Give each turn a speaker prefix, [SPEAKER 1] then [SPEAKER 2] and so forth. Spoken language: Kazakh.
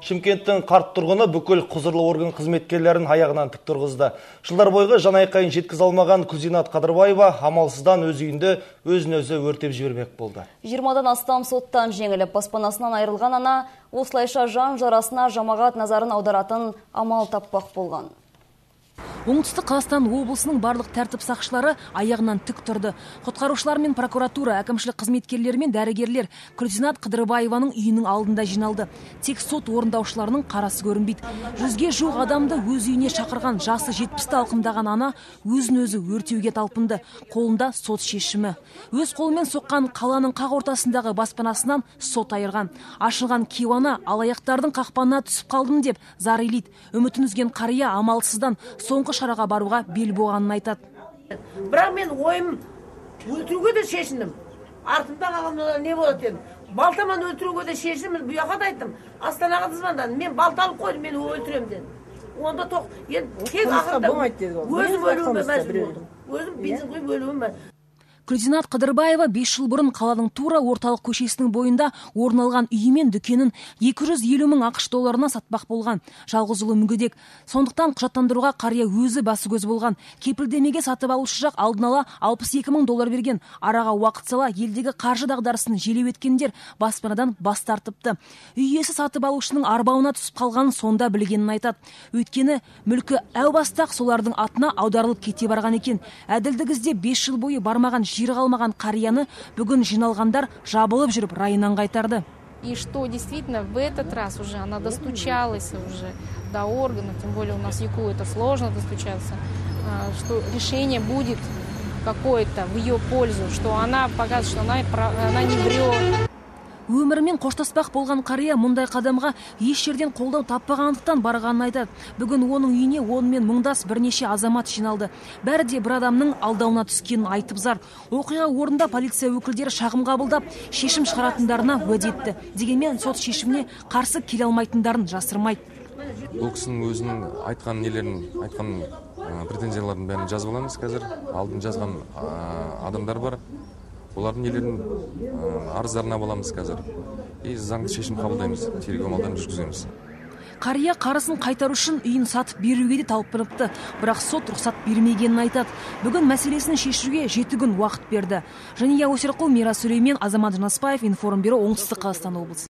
[SPEAKER 1] Шымкенттің қарт тұрғыны бүкіл құзырлы орган қызметкерлерін аяғынан тік тұрғызды. Жылдар бойғы жан айқайын жеткізе алмаған Күзинат Қадырбаева амалсыздан өз үйінде өзін-өзі өртеп жібермек болды.
[SPEAKER 2] 20-дан астам соттан жеңіліп, баспанасынан айырылған ана осылайша жан жарасына жамағат назарын аударатын амал таппақ болған.
[SPEAKER 3] Оңтүстік Қазақстан облысының барлық тәртіп сақшылары аяғынан тік тұрды. Құтқарушылар мен прокуратура, әкімшілік қызметкерлері мен дәрігерлер Күзинат Қадырбаеваның үйінің алдында жиналды. Тек сот орындаушыларының қарасы көрінбейді. 100-ге жуық адамды өз үйіне шақырған жасы 70-ті алқымдаған ана өзін-өзі өртеуге талпынды. Қолында сот шешімі. Өз қолымен соққан қаланың қақ ортасындағы баспанасынан сот айырған. Ашылған кейуана алаяқтардың қақпанына түсіп қалдым деп зар илейді. Үмітін үзген қария амалсыздан соңғы шараға баруға бел буғанын айтады.
[SPEAKER 4] Бірақ мен ойым өлтіруге де шешіндім. Артымда қалғанда не болады дедім. Балтаман өлтіруге де шешіндім. Бұяқа да айттым. Астанаға звондадым. Мен балта алып қойдым, мен өлтірем дедім. Онда тоқ, тек ақырда өзім өлуіме мәжбүр болдым. Өзім бензин құйып өлуіме.
[SPEAKER 3] Күзинат Қадырбаева 5 жыл бұрын қаланың тура орталық көшесінің бойында орын алған үйі мен дүкенін 250 мың ақш долларына сатпақ болған. Жалғыз ұлы мүгедек. Сондықтан құжаттандыруға қария өзі басы көз болған. Кепілдемеге сатып алушы жақ алдын ала 62 мың доллар берген. Араға уақыт сала елдегі қаржы дағдарысын желеу еткендер баспанадан бас тартыпты. Үй иесі сатып алушының арбауына түсіп қалғанын сонда білгенін айтады. Өйткені мүлкі әу бастақ солардың атына аударылып кете барған екен. Әділдік іздеп 5 жыл бойы бармаған жері қалмаған қарияны бүгін жиналғандар жабылып жүріп райынан қайтарды.
[SPEAKER 5] И что действительно в этот раз уже она достучалась уже до органов, тем более у нас в ЯКУ это сложно достучаться, что решение будет какое-то в ее пользу, что она показывает, что она не врет.
[SPEAKER 3] Өмірімен қоштаспақ болған қария мұндай қадамға еш жерден қолдау таппағандықтан барғанын айтады. Бүгін оның үйіне онымен мұңдас бірнеше азамат жиналды. Бәрі де бір адамның алдауына түскенін айтып зар. Оқиға орнында полиция өкілдері шағым қабылдап, шешім шығаратындарына уәде етті. Дегенмен сот шешіміне қарсы келе алмайтындарын жасырмайды.
[SPEAKER 6] Бұл кісінің өзінің айтқан нелерін, айтқан претензияларын бәрін жазып аламыз қазір. Алдын жазған адамдар бар. Олардың нелерін арыздарына боламыз қазір. И заңды шешім қабылдаймыз, тергеу амалдарын жүргіземіз.
[SPEAKER 3] Қария қарысын қайтару үшін үйін сатып беруге де талпыныпты, бірақ сот рұқсат бермегенін айтады. Бүгін мәселесін шешуге 7 күн уақыт берді. Жания Осерқұл, Мира Сүлеймен, Азамат Жанаспаев, Информбюро, Оңтүстік Қазақстан облысы.